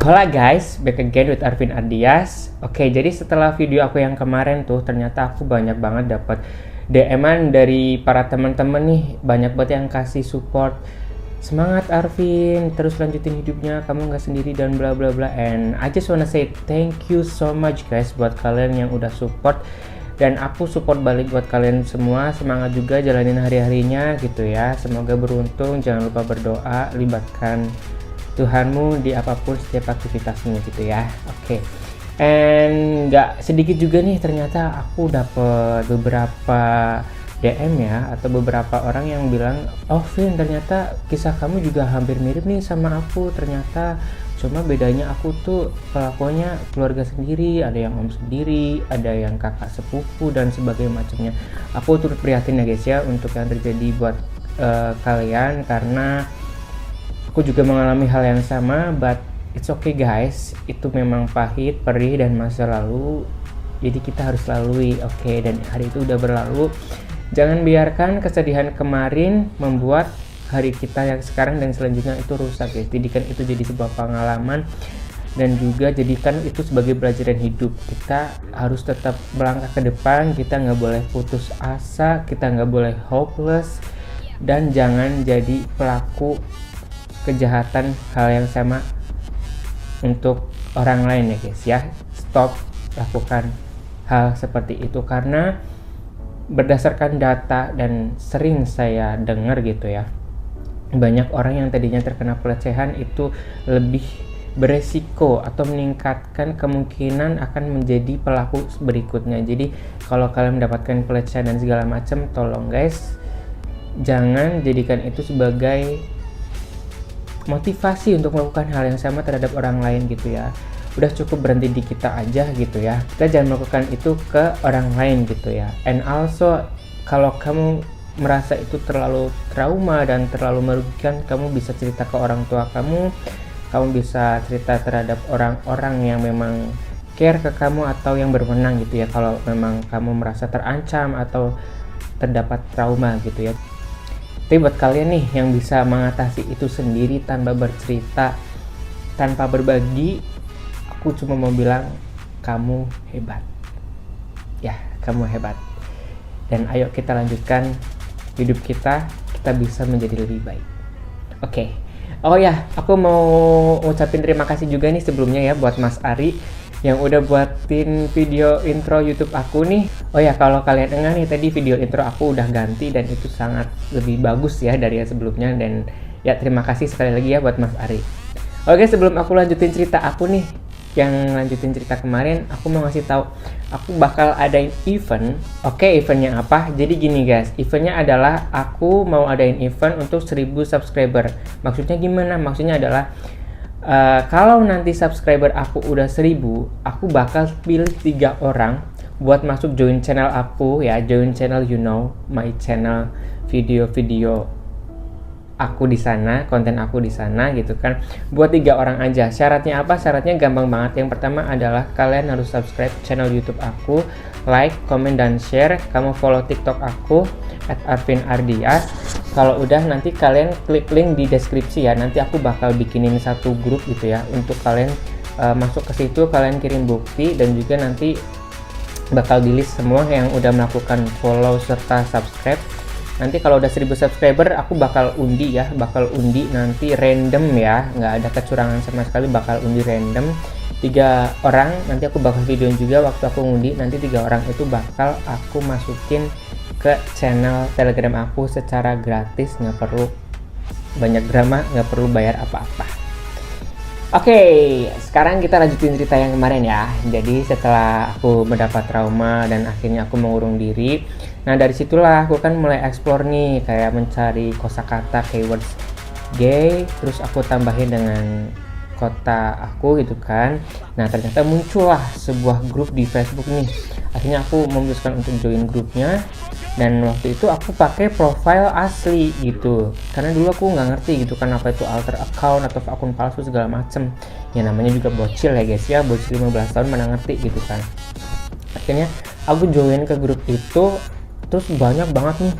Hola guys, back again with Arvin Ardias. Oke, jadi setelah video aku yang kemarin tuh, ternyata aku banyak banget dapat DM-an dari para teman-teman nih. Banyak banget yang kasih support. Semangat Arvin, terus lanjutin hidupnya, kamu nggak sendiri dan bla bla bla. And I just wanna say thank you so much guys buat kalian yang udah support. Dan aku support balik buat kalian semua. Semangat juga jalanin hari-harinya gitu ya. Semoga beruntung, jangan lupa berdoa, libatkan Tuhanmu di apapun setiap aktivitasmu gitu ya. Oke. And nggak sedikit juga nih, ternyata aku dapet beberapa DM ya, atau beberapa orang yang bilang, oh Vin, ternyata kisah kamu juga hampir mirip nih sama aku. Ternyata cuma bedanya aku tuh pelakunya keluarga sendiri, ada yang om sendiri, ada yang kakak sepupu dan sebagainya macamnya. Aku turut prihatin ya guys ya untuk yang terjadi buat kalian, karena aku juga mengalami hal yang sama, but it's okay guys. Itu memang pahit, perih, dan masa lalu. Jadi kita harus lalui, oke? Dan hari itu udah berlalu. Jangan biarkan kesedihan kemarin membuat hari kita yang sekarang dan selanjutnya itu rusak guys. Jadikan itu jadi sebuah pengalaman dan juga jadikan itu sebagai pelajaran hidup. Kita harus tetap melangkah ke depan. Kita nggak boleh putus asa, kita nggak boleh hopeless, dan jangan jadi pelaku kejahatan hal yang sama untuk orang lain ya guys ya. Stop lakukan hal seperti itu, karena berdasarkan data dan sering saya dengar gitu ya, banyak orang yang tadinya terkena pelecehan itu lebih beresiko atau meningkatkan kemungkinan akan menjadi pelaku berikutnya. Jadi kalau kalian mendapatkan pelecehan dan segala macam, tolong guys, jangan jadikan itu sebagai motivasi untuk melakukan hal yang sama terhadap orang lain gitu ya. Udah cukup berhenti di kita aja gitu ya. Kita jangan melakukan itu ke orang lain gitu ya. And also, kalau kamu merasa itu terlalu trauma dan terlalu merugikan, kamu bisa cerita ke orang tua kamu bisa cerita terhadap orang-orang yang memang care ke kamu atau yang berwenang gitu ya, kalau memang kamu merasa terancam atau terdapat trauma gitu ya. Tapi buat kalian nih yang bisa mengatasi itu sendiri tanpa bercerita, tanpa berbagi, aku cuma mau bilang kamu hebat. Ya, kamu hebat. Dan ayo kita lanjutkan hidup kita bisa menjadi lebih baik. Oke. Oh ya, aku mau ucapin terima kasih juga nih sebelumnya ya buat Mas Ari yang udah buatin video intro YouTube aku nih. Oh ya, kalau kalian dengar nih, tadi video intro aku udah ganti dan itu sangat lebih bagus ya dari yang sebelumnya. Dan ya, terima kasih sekali lagi ya buat Mas Ari. Oke, sebelum aku lanjutin cerita aku nih, yang lanjutin cerita kemarin, aku mau ngasih tahu aku bakal adain event. Oke, eventnya apa? Jadi gini guys, eventnya adalah aku mau adain event untuk 1000 subscriber. Maksudnya gimana? Maksudnya adalah kalau nanti subscriber aku udah 1000, aku bakal pilih 3 orang buat masuk join channel aku ya. Join channel, you know, my channel, video-video aku di sana, konten aku di sana gitu kan. Buat 3 orang aja. Syaratnya apa? Syaratnya gampang banget. Yang pertama adalah kalian harus subscribe channel YouTube aku, like, comment, dan share. Kamu follow TikTok aku @arvinardias. Kalau udah, nanti kalian klik link di deskripsi ya. Nanti aku bakal bikinin satu grup gitu ya untuk kalian masuk ke situ, kalian kirim bukti, dan juga nanti bakal di list semua yang udah melakukan follow serta subscribe. Nanti kalau udah 1000 subscriber, aku bakal undi ya, nanti random ya, nggak ada kecurangan sama sekali, bakal undi random 3 orang. Nanti aku bakal videoin juga waktu aku ngundi. Nanti 3 orang itu bakal aku masukin ke channel Telegram aku secara gratis, nggak perlu banyak drama, nggak perlu bayar apa-apa. Oke, sekarang kita lanjutin cerita yang kemarin ya. Jadi setelah aku mendapat trauma dan akhirnya aku mengurung diri, nah dari situlah aku kan mulai explore nih, kayak mencari kosakata keywords gay, terus aku tambahin dengan kota aku gitu kan. Nah ternyata muncullah sebuah grup di Facebook nih. Akhirnya aku memutuskan untuk join grupnya, dan waktu itu aku pakai profile asli gitu, karena dulu aku nggak ngerti gitu kan apa itu alter account atau akun palsu segala macem. Ya namanya juga bocil ya guys ya, bocil 15 tahun mana ngerti gitu kan. Akhirnya aku join ke grup itu, terus banyak banget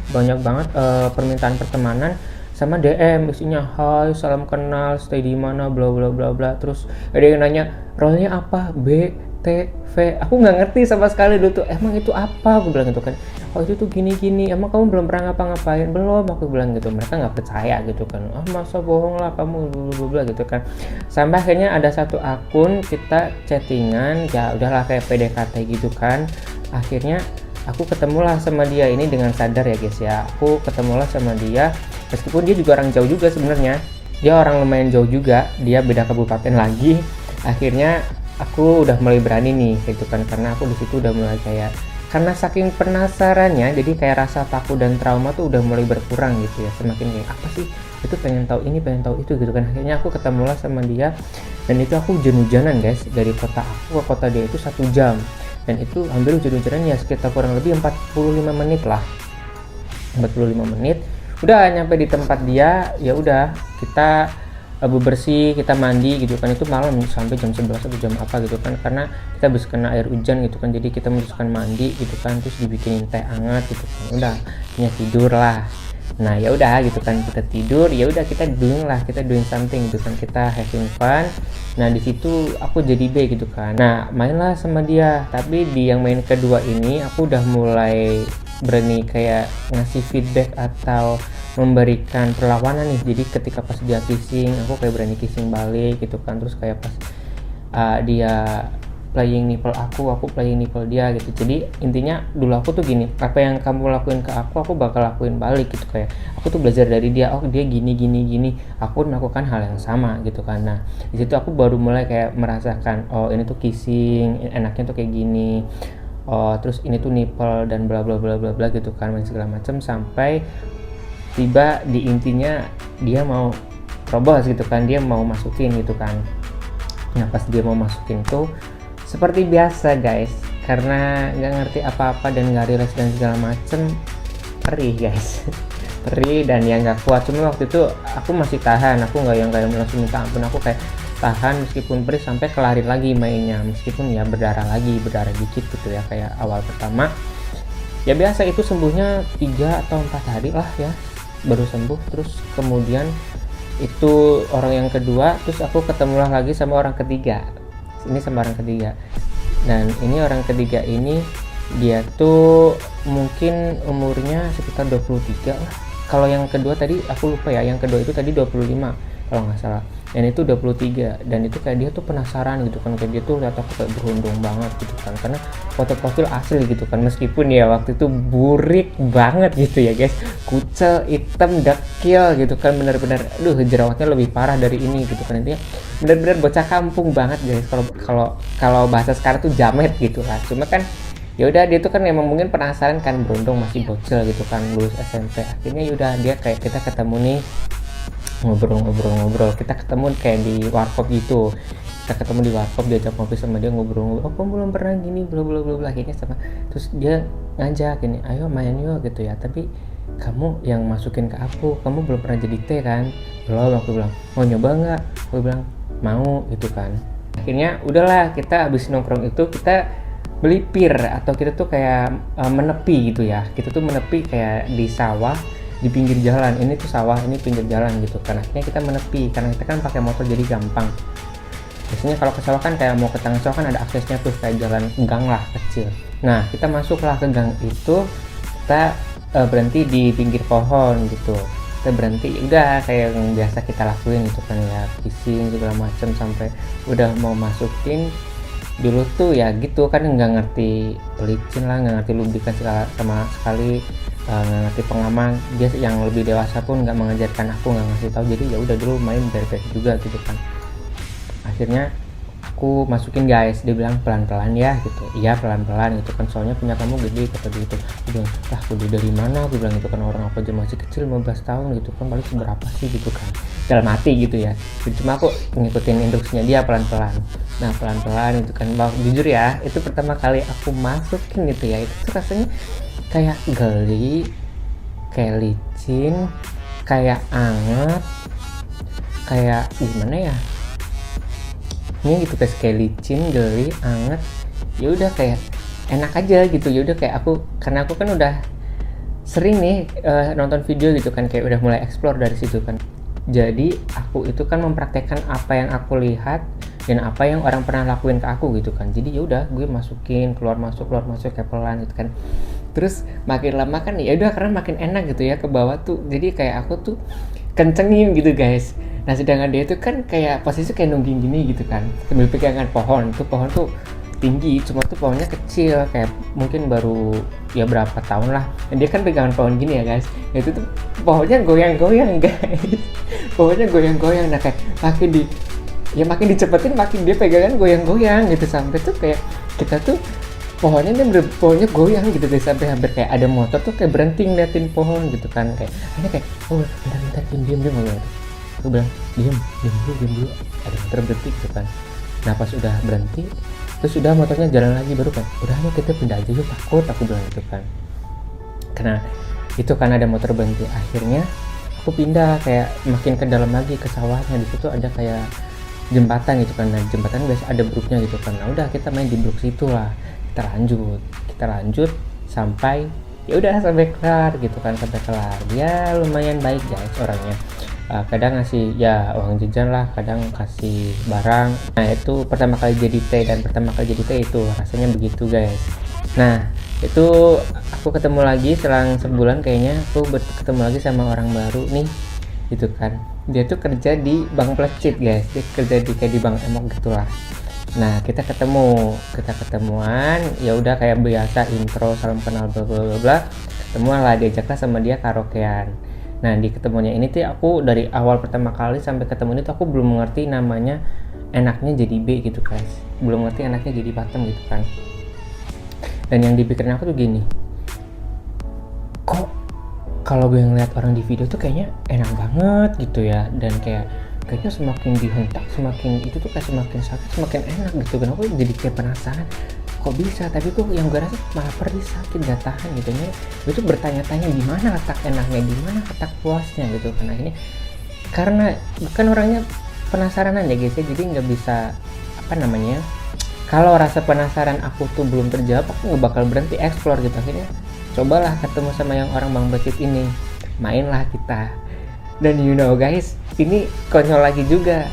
permintaan pertemanan sama DM isinya hai salam kenal stay di mana bla bla bla bla, terus ada yang nanya role-nya apa B T V, aku nggak ngerti sama sekali dulu tuh emang itu apa, aku bilang gitu kan, oh itu tuh gini gini, emang kamu belum pernah ngapa-ngapain belum, aku bilang gitu. Mereka nggak percaya gitu kan, ah masa bohong lah kamu bla bla bla gitu kan. Sampai akhirnya ada satu akun kita chattingan, ya udahlah kayak PDKT gitu kan. Akhirnya aku ketemulah sama dia ini dengan sadar ya guys ya, aku ketemulah sama dia meskipun dia juga orang jauh juga sebenarnya, dia orang lumayan jauh juga, dia beda kabupaten lagi. Akhirnya aku udah mulai berani nih gitu kan, karena aku di situ udah mulai kayak, karena saking penasarannya jadi kayak rasa takut dan trauma tuh udah mulai berkurang gitu ya, semakin kayak apa sih itu, pengen tahu ini pengen tahu itu gitu kan. Akhirnya aku ketemulah sama dia, dan itu aku hujan-hujanan guys, dari kota aku ke kota dia itu 1 jam, dan itu hampir hujan-hujanan ya sekitar kurang lebih 45 menit lah, 45 menit udah nyampe di tempat dia. Ya udah kita bersih, kita mandi gitu kan, itu malam sampai jam 11 atau jam apa gitu kan, karena kita habis kena air hujan gitu kan, jadi kita memutuskan mandi gitu kan, terus dibikinin teh hangat gitu kan, udah punya tidur lah. Nah ya udah gitu kan, kita tidur, ya udah kita doing something gitu kan, kita having fun. Nah di situ aku jadi B gitu kan, nah mainlah sama dia. Tapi di yang main kedua ini aku udah mulai berani kayak ngasih feedback atau memberikan perlawanan nih. Jadi ketika pas dia kissing, aku kayak berani kissing balik gitu kan. Terus kayak pas dia playing nipple aku playing nipple dia gitu. Jadi intinya dulu aku tuh gini, apa yang kamu lakuin ke aku bakal lakuin balik gitu. Kayak aku tuh belajar dari dia, oh dia gini, aku melakukan hal yang sama gitu kan. Nah di situ aku baru mulai kayak merasakan, oh ini tuh kissing enaknya tuh kayak gini, oh terus ini tuh nipple dan bla bla bla bla bla gitu kan, main segala macam, sampai tiba di intinya dia mau terobos gitu kan, dia mau masukin gitu kan. Nah pas dia mau masukin tuh seperti biasa guys, karena nggak ngerti apa-apa dan nggak relax dan segala macem, perih guys perih dan ya nggak kuat. Cuma waktu itu aku masih tahan, aku nggak yang kayak langsung minta ampun, aku kayak tahan meskipun perih sampai kelarin lagi mainnya, meskipun ya berdarah dikit gitu ya kayak awal pertama. Ya biasa itu sembuhnya 3 atau 4 hari lah ya baru sembuh. Terus kemudian itu orang yang kedua, terus aku ketemulah lagi sama orang ketiga, dan ini orang ketiga ini dia tuh mungkin umurnya sekitar 23 lah. Kalau yang kedua tadi aku lupa ya, yang kedua itu tadi 25 kalau nggak salah, dan itu 23. Dan itu kayak dia tuh penasaran gitu kan, kayak dia tuh lihat aku kayak berundung banget gitu kan, karena foto profil asli gitu kan, meskipun ya waktu itu burik banget gitu ya guys, kucel, hitam, dekil gitu kan, benar-benar aduh jerawatnya lebih parah dari ini gitu kan. Intinya benar-benar bocah kampung banget guys, kalau bahasa sekarang tuh jamet gitu lah. Cuma kan ya udah dia tuh kan emang mungkin penasaran kan, berundung masih bocil gitu kan, lulus SMP. Akhirnya yaudah dia kayak kita ketemu nih, ngobrol, kita ketemu kayak di warkop gitu, kita ketemu di warkop, diajak ngopi sama dia, ngobrol, oh kamu belum pernah gini bla bla bla bla akhirnya sama. Terus dia ngajak gini, ayo main yuk gitu ya, tapi kamu yang masukin ke aku, kamu belum pernah jadi T kan? Belum, aku bilang mau nyoba nggak, aku bilang mau gitu kan. Akhirnya udahlah, kita habis nongkrong itu kita beli pir, atau kita tuh kayak menepi gitu ya, kita tuh menepi kayak di sawah di pinggir jalan, ini tuh sawah, ini pinggir jalan gitu kan. Akhirnya kita menepi karena kita kan pakai motor jadi gampang. Biasanya kalau ke sawah kan kayak mau ke tengah sawah kan ada aksesnya tuh kayak jalan gang lah kecil. Nah kita masuklah ke gang itu, kita berhenti di pinggir pohon gitu, kita berhenti, udah kayak yang biasa kita lakuin gitu kan ya, kissing segala macam, sampai udah mau masukin. Dulu tuh ya gitu kan nggak ngerti pelicin lah, nggak ngerti lubrikan sama sekali, nggak ngerti pengaman. Dia yang lebih dewasa pun nggak mengajarkan aku, nggak ngasih tahu, jadi ya udah dulu main bebek juga gitu kan. Akhirnya aku masukin guys, dia bilang pelan-pelan ya gitu, iya pelan-pelan gitu kan, soalnya punya kamu gede kata gitu. Aku bilang lah gede dari mana, aku bilang gitu kan, orang aku aja masih kecil 15 tahun gitu kan, paling seberapa sih gitu kan, dalam hati gitu ya. Cuma aku ngikutin instruksinya dia pelan-pelan. Nah pelan-pelan itu kan, jujur ya itu pertama kali aku masukin gitu ya, itu tuh rasanya kayak geli, kayak licin, kayak anget, kayak gimana ya ini gitu guys, kayak licin, geli, anget, ya udah kayak enak aja gitu. Ya udah kayak aku, karena aku kan udah sering nih nonton video gitu kan, kayak udah mulai explore dari situ kan. Jadi aku itu kan mempraktekkan apa yang aku lihat dan apa yang orang pernah lakuin ke aku gitu kan. Jadi ya udah gue masukin, keluar masuk kayak pelan gitu kan. Terus makin lama kan ya udah, karena makin enak gitu ya ke bawah tuh. Jadi kayak aku tuh kencengin gitu guys. Nah sedangkan dia itu kan kayak posisi kayak nungging gini gitu kan, sambil pegangan pohon. Pohon tuh tinggi, cuma tuh pohonnya kecil, kayak mungkin baru ya berapa tahun lah. Dan dia kan pegangan pohon gini ya guys, itu tuh pohonnya goyang-goyang guys. Pohonnya goyang-goyang. Nah kayak makin dicepetin makin dia pegangan goyang-goyang gitu, sampai tuh kayak kita tuh pohonnya goyang gitu deh, sampai hampir kayak ada motor tuh kayak berhenti ngeliatin pohon gitu kan. Kayak ini kayak bentar diem aku bilang diem dulu, ada motor berhenti gitu kan. Nah pas udah berhenti, terus udah motornya jalan lagi, baru kan udah ayo kita pindah aja yuk, takut aku bilang gitu kan. Karena itu kan ada motor berhenti, akhirnya aku pindah kayak makin ke dalam lagi ke sawahnya. Di situ ada kayak jembatan gitu kan. Nah jembatan biasa ada bruknya gitu kan. Nah udah kita main di bruk situ lah, kita lanjut sampai ya udah sampai kelar gitu kan. Sampai kelar dia lumayan baik guys orangnya. Kadang ngasih ya uang jajan lah, kadang kasih barang. Nah itu pertama kali jadi T, dan pertama kali jadi T itu rasanya begitu guys. Nah itu aku ketemu lagi selang sebulan kayaknya, aku ketemu lagi sama orang baru nih gitu kan. Dia tuh kerja di Bank Plecit guys, dia kerja di kayak di Bank Emok gitulah. Nah kita ketemuan, ya udah kayak biasa intro salam kenal bla bla bla, ketemuan lah, diajaklah sama dia karaokean. Nah di ketemuannya ini tuh aku dari awal pertama kali sampai ketemu ini tuh aku belum mengerti namanya enaknya jadi B gitu guys, belum ngerti enaknya jadi bottom gitu kan. Dan yang dipikirin aku tuh gini, kok kalau gue ngeliat orang di video tuh kayaknya enak banget gitu ya, dan kayaknya semakin dihentak semakin itu tuh kayak semakin sakit semakin enak gitu kan. Aku jadi kayak penasaran kok bisa, tapi kok yang gue rasa malah perih, sakit, gak tahan gitu nya. Gue tuh bertanya-tanya di mana letak enaknya, di mana letak puasnya gitu kan. Akhirnya karena bukan orangnya penasaranan ya guys ya, jadi nggak bisa kalau rasa penasaran aku tuh belum terjawab, aku nggak bakal berhenti explore gitu. Akhirnya cobalah ketemu sama yang orang Bang Plecit ini, mainlah kita. Dan you know guys, ini konyol lagi juga.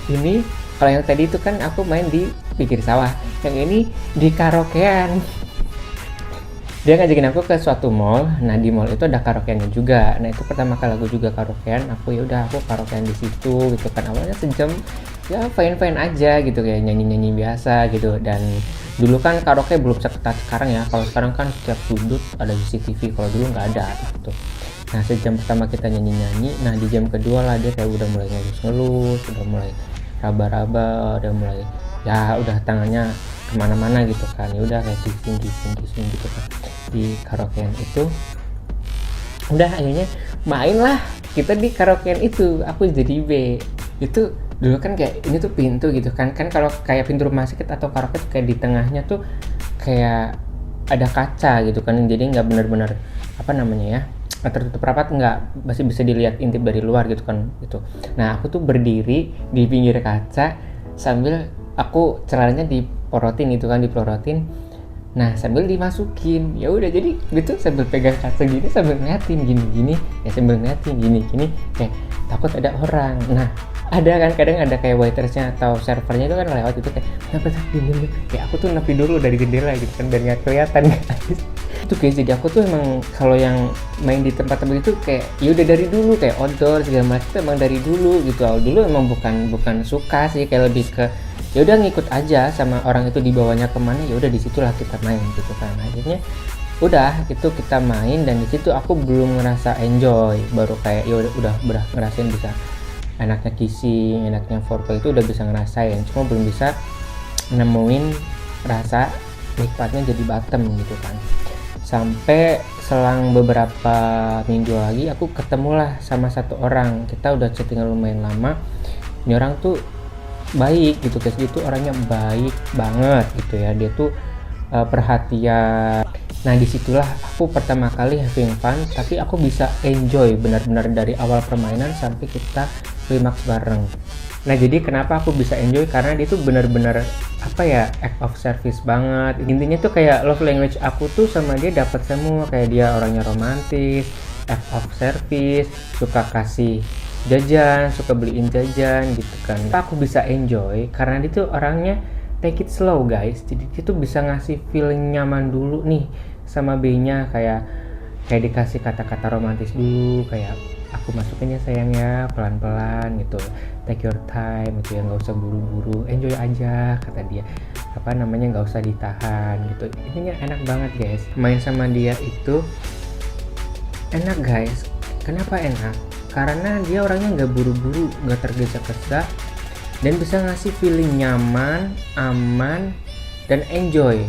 Ini kalau yang tadi itu kan aku main di pinggir sawah, yang ini di karaokean. Dia ngajakin aku ke suatu mall. Nah di mall itu ada karaokeannya juga. Nah itu pertama kali aku juga karaokean. Aku karaokean di situ gitu kan. Awalnya sejam ya fine aja gitu, kayak nyanyi biasa gitu. Dan dulu kan karaoke belum seketat sekarang ya. Kalau sekarang kan setiap sudut ada CCTV, kalau dulu nggak ada gitu. Nah sejam pertama kita nyanyi. Nah di jam kedua lah dia kayak udah mulai ngelus, udah mulai raba-raba, udah mulai ya udah tangannya kemana-mana gitu kan. Ya udah kayak kissing gitu kan di karaokean itu. Udah akhirnya main lah kita di karaokean itu. Aku jadi B. Itu dulu kan kayak ini tuh pintu gitu kan kalau kayak pintu rumah sakit atau karaoke tuh kayak di tengahnya tuh kayak ada kaca gitu kan, jadi nggak benar-benar tertutup rapat, nggak, masih bisa dilihat intip dari luar gitu kan gitu. Nah aku tuh berdiri di pinggir kaca sambil aku celananya dipelorotin. Nah sambil dimasukin, ya udah jadi gitu sambil pegang kaca gini sambil ngeliatin gini kayak takut ada orang. Nah ada kan kadang ada kayak waitersnya atau servernya itu kan lewat itu kayak gini, kayak aku tuh nepi dulu dari jendela gitu kan biar nggak kelihatan guys. Itu guys, jadi aku tuh emang kalau yang main di tempat-tempat itu kayak ya udah dari dulu kayak outdoor segala macam itu emang dari dulu gitu. Dulu emang bukan suka sih, kayak lebih ke ya udah ngikut aja sama orang itu dibawanya kemana, ya udah disitulah kita main gitu kan. Akhirnya udah itu kita main, dan di situ aku belum ngerasa enjoy, baru kayak ya udah ngerasain bisa enaknya kissing, enaknya foreplay itu udah bisa ngerasain, cuma belum bisa nemuin rasa nikmatnya jadi bottom gitu kan. Sampai selang beberapa minggu lagi aku ketemulah sama satu orang, kita udah chattingan lumayan lama. Ini orang tuh baik gitu guys, dia tuh orangnya baik banget gitu ya, dia tuh perhatian. Nah disitulah aku pertama kali having fun, tapi aku bisa enjoy benar-benar dari awal permainan sampai kita klimaks bareng. Nah jadi kenapa aku bisa enjoy, karena dia tuh bener-bener apa ya, act of service banget. Intinya tuh kayak love language aku tuh sama dia dapat semua. Kayak dia orangnya romantis, act of service, suka kasih jajan, suka beliin jajan gitu kan. Aku bisa enjoy karena dia tuh orangnya take it slow guys. Jadi dia tuh bisa ngasih feeling nyaman dulu nih sama B-nya, kayak dikasih kata-kata romantis dulu, kayak aku masukin ya sayang ya, pelan-pelan gitu, take your time gitu ya, nggak usah buru-buru, enjoy aja kata dia, apa namanya, nggak usah ditahan gitu. Intinya enak banget guys, main sama dia itu enak guys. Kenapa enak? Karena dia orangnya nggak buru-buru, nggak tergesa-gesa, dan bisa ngasih feeling nyaman, aman, dan enjoy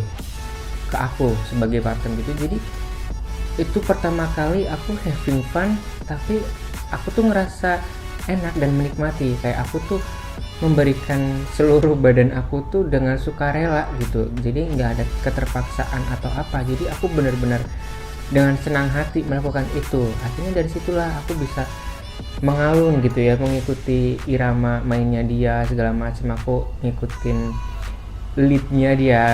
ke aku sebagai partner gitu. Jadi itu pertama kali aku having fun, tapi aku tuh ngerasa enak dan menikmati, kayak aku tuh memberikan seluruh badan aku tuh dengan sukarela gitu. Jadi nggak ada keterpaksaan atau apa, jadi aku benar-benar dengan senang hati melakukan itu. Akhirnya dari situlah aku bisa mengalun gitu ya, mengikuti irama mainnya dia segala macam. Aku ngikutin leadnya dia,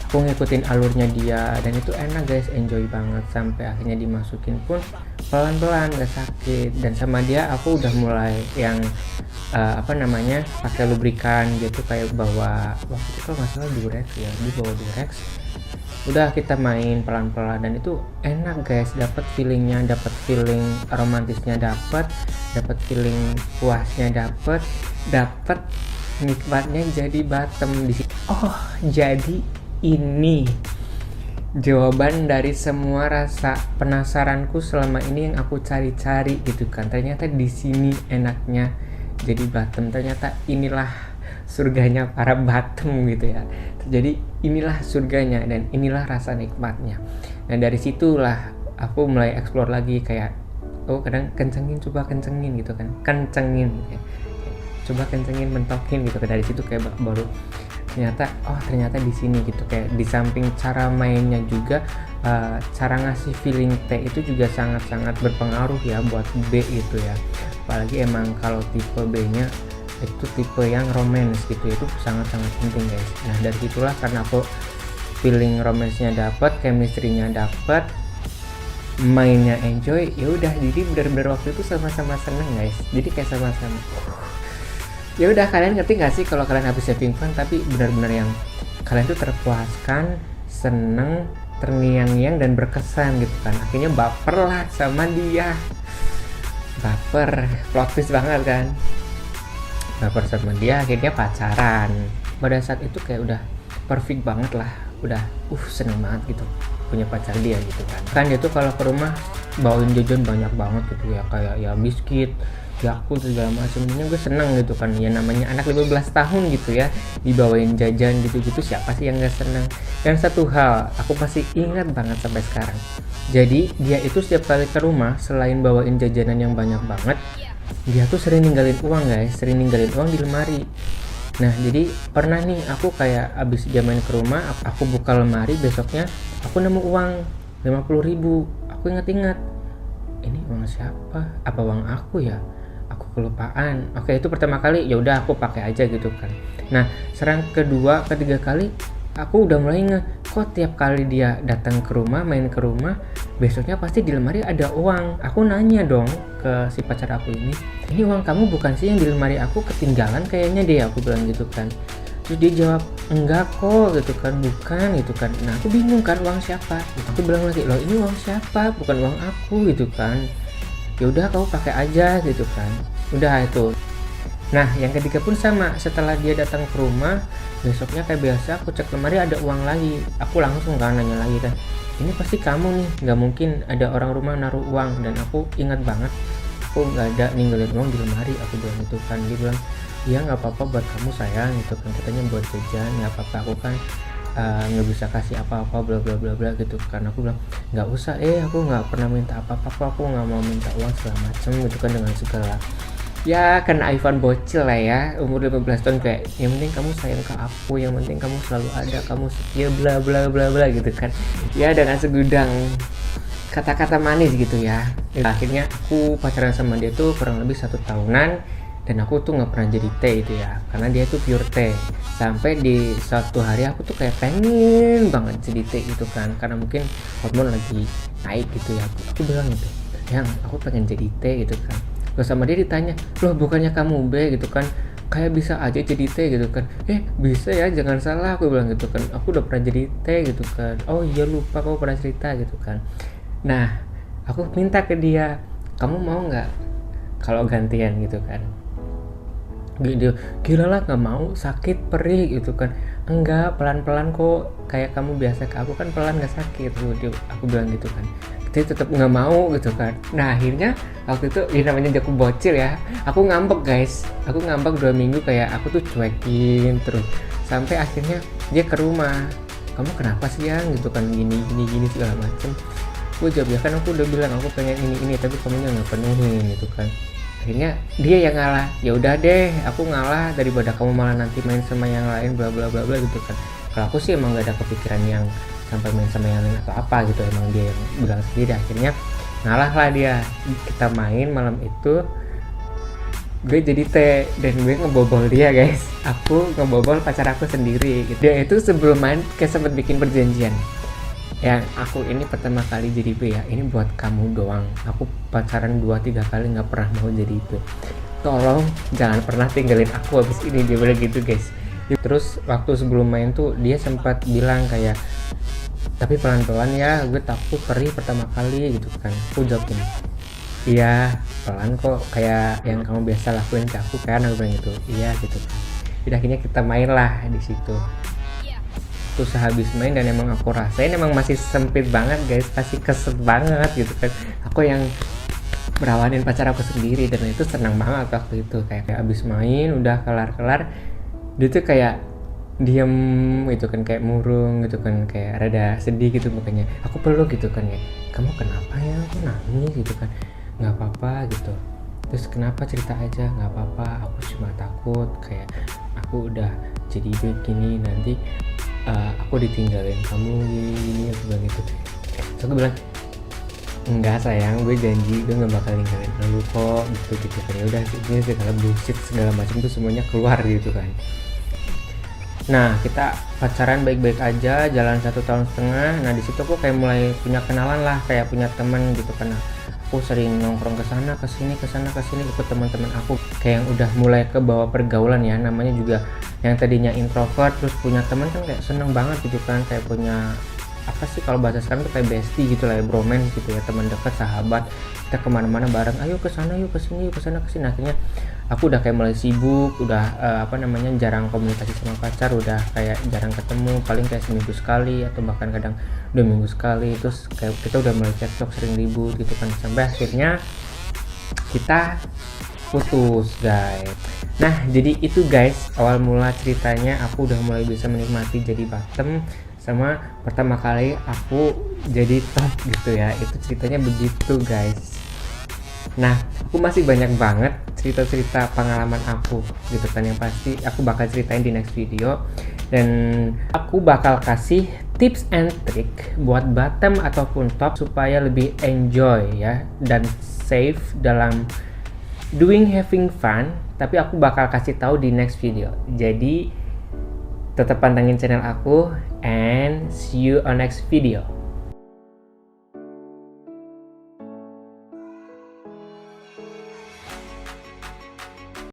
aku ngikutin alurnya dia, dan itu enak guys, enjoy banget. Sampai akhirnya dimasukin pun pelan-pelan, gak sakit. Dan sama dia aku udah mulai yang pakai lubrikan gitu, kayak bawa waktu itu kalau nggak salah Durex ya, dia bawa Durex. Udah kita main pelan-pelan, dan itu enak guys, dapat feelingnya, dapat feeling romantisnya, dapat feeling puasnya, dapat nikmatnya jadi bottom di sini. Oh, jadi ini jawaban dari semua rasa penasaranku selama ini yang aku cari-cari gitu kan. Ternyata di sini enaknya jadi bottom. Ternyata inilah surganya para bottom gitu ya. Jadi inilah surganya dan inilah rasa nikmatnya. Nah dari situlah aku mulai explore lagi, kayak kadang kencengin, coba kencengin gitu kan, kencengin ya. Coba kencengin, mentokin gitu. Dari situ kayak baru ternyata di sini gitu. Kayak di samping cara mainnya juga, cara ngasih feeling T itu juga sangat-sangat berpengaruh ya buat B gitu ya. Apalagi emang kalau tipe B-nya itu tipe yang romance gitu, itu sangat-sangat penting guys. Nah dari situlah, karena aku feeling romance-nya dapat, chemistry-nya dapat, mainnya enjoy, ya udah, jadi bener-bener waktu itu sama-sama seneng guys. Jadi kayak sama-sama ya udah. Kalian ngerti gak sih kalau kalian habis having fun tapi benar-benar yang kalian tuh terpuaskan, seneng, terngiang-ngiang, dan berkesan gitu kan. Akhirnya baper lah sama dia, baper, plot twist banget kan, baper sama dia, akhirnya pacaran. Pada saat itu kayak udah perfect banget lah, udah seneng banget gitu punya pacar dia gitu kan dia tuh kalau ke rumah bawain jajan banyak banget gitu ya, kayak ya biskuit, Yakult segala macam. Ini gue seneng gitu kan, ya namanya anak 15 tahun gitu ya, dibawain jajan gitu-gitu, siapa sih yang gak seneng. Dan satu hal aku masih ingat banget sampai sekarang, jadi dia itu setiap kali ke rumah selain bawain jajanan yang banyak banget, dia tuh sering ninggalin uang guys, sering ninggalin uang di lemari. Nah jadi pernah nih aku kayak abis dia main ke rumah, aku buka lemari, besoknya aku nemu uang 50.000. Aku ingat-ingat, ini uang siapa, apa uang aku ya, aku kelupaan. Oke, itu pertama kali, ya udah aku pakai aja gitu kan. Nah serang kedua, ketiga kali aku udah mulai kok tiap kali dia datang ke rumah, main ke rumah, besoknya pasti di lemari ada uang. Aku nanya dong ke si pacar aku ini uang kamu bukan sih yang di lemari aku ketinggalan kayaknya deh, aku bilang gitu kan. Terus dia jawab, enggak kok gitu kan, bukan gitu kan. Nah aku bingung kan, uang siapa? Aku bilang lagi, loh ini uang siapa, bukan uang aku gitu kan. Ya udah kamu pakai aja gitu kan. Udah itu. Nah yang ketiga pun sama, setelah dia datang ke rumah, besoknya kayak biasa aku cek lemari ada uang lagi. Aku langsung kan nanya lagi kan, ini pasti kamu nih, nggak mungkin ada orang rumah naruh uang. Dan aku ingat banget, aku nggak ada ninggalin uang di lemari, aku bilang gitu kan. Dia bilang, iya nggak apa-apa buat kamu sayang gitu kan, katanya buat jajan, nggak apa-apa, aku kan nggak bisa kasih apa-apa bla bla bla bla gitu kan. Aku bilang nggak usah, aku nggak pernah minta apa-apa, aku nggak mau minta uang segala macem gitu kan, dengan segala ya kan iPhone bocil lah ya, umur 15 tahun, kayak yang penting kamu sayang ke aku, yang penting kamu selalu ada, kamu setia bla bla bla bla gitu kan ya, dengan segudang kata-kata manis gitu ya. Akhirnya aku pacaran sama dia tuh kurang lebih 1 tahunan, dan aku tuh nggak pernah jadi T itu ya, karena dia tuh pure T. Sampai di suatu hari aku tuh kayak pengen banget jadi T gitu kan, karena mungkin hormon lagi naik gitu ya. Aku bilang gitu, yang aku pengen jadi T gitu kan. Terus sama dia ditanya, loh bukannya kamu B gitu kan, kayak bisa aja jadi T gitu kan. Bisa ya, jangan salah, aku bilang gitu kan, aku udah pernah jadi T gitu kan. Oh iya lupa, kamu pernah cerita gitu kan. Nah aku minta ke dia, kamu mau nggak kalau gantian gitu kan. Dia gila lah, nggak mau, sakit perih gitu kan. Enggak, pelan-pelan kok, kayak kamu biasa ke aku kan pelan nggak sakit. Aku bilang gitu kan. Dia tetap nggak mau gitu kan. Nah akhirnya waktu itu ya namanya aku bocil ya, aku ngambek guys, aku ngambek 2 minggu, kayak aku tuh cuekin terus sampai akhirnya dia ke rumah, kamu kenapa sih yang gitu kan, gini segala macem. Gue jawab ya kan aku udah bilang aku pengen ini tapi kamu nggak penuhin gitu kan. Akhirnya dia yang ngalah, ya udah deh aku ngalah daripada kamu malah nanti main sama yang lain bla bla bla bla gitu kan. Kalau aku sih emang gak ada kepikiran yang sampai main sama yang lain atau apa gitu, emang dia yang bilang sendiri. Akhirnya ngalah lah dia, kita main malam itu, gue jadi T dan gue ngebobol dia guys. Aku ngebobol pacar aku sendiri gitu. Dia itu sebelum main kayak sempet bikin perjanjian, yang aku ini pertama kali jadi B ya, ini buat kamu doang, aku pacaran 2-3 kali nggak pernah mau jadi itu, tolong jangan pernah tinggalin aku habis ini, dia bilang gitu guys. Terus waktu sebelum main tuh dia sempat bilang kayak, tapi pelan-pelan ya, gue takut perih pertama kali gitu kan. Aku jawab gini, iya pelan kok, kayak yang kamu biasa lakuin ke aku kan, aku bilang gitu. Iya gitu kan. Jadi akhirnya kita main lah di situ. Terus habis main dan emang aku rasain emang masih sempit banget guys, pasti kesel banget gitu kan. Aku yang merawanin pacar aku sendiri, dan itu senang banget waktu itu. Kayak abis main udah kelar dia tuh kayak diem gitu kan, kayak murung gitu kan, kayak rada sedih gitu makanya. Aku peluk gitu kan, ya kamu kenapa ya, aku nangis gitu kan. Nggak apa-apa gitu. Terus kenapa, cerita aja, nggak apa-apa, aku cuma takut kayak aku udah jadi begini nanti aku ditinggalin kamu gini aku bilang gitu. Terus aku bilang, enggak sayang, gue janji gue nggak bakal ninggalin lu kok gitu kan. Ya udah, ini segala bullshit segala macam tuh semuanya keluar gitu kan. Nah kita pacaran baik-baik aja, jalan 1,5 tahun. Nah di situ aku kayak mulai punya kenalan lah, kayak punya temen gitu kan. Nah, aku sering nongkrong ke sana ke sini ikut teman-teman aku, kayak yang udah mulai ke bawah pergaulan ya, namanya juga yang tadinya introvert terus punya teman kan kayak seneng banget gitu kan, kayak punya apa sih kalau bahasa sekarang tuh kayak bestie gitu lah ya, bromance gitu ya, teman dekat, sahabat. Kita kemana-mana bareng, ayo ke sana yuk, ke sini yuk, ke sana ke sini. Akhirnya aku udah kayak mulai sibuk, udah jarang komunikasi sama pacar, udah kayak jarang ketemu, paling kayak seminggu sekali atau bahkan kadang 2 minggu sekali. Terus kayak kita udah mulai cekcok, sering ribut gitu kan, sampai akhirnya kita putus guys. Nah jadi itu guys awal mula ceritanya aku udah mulai bisa menikmati jadi bottom, sama pertama kali aku jadi top gitu ya. Itu ceritanya begitu guys. Nah aku masih banyak banget cerita-cerita pengalaman aku gitu kan, yang pasti aku bakal ceritain di next video. Dan aku bakal kasih tips and trick buat bottom ataupun top supaya lebih enjoy ya, dan safe dalam having fun. Tapi aku bakal kasih tahu di next video. Jadi tetap pantengin channel aku and see you on next video.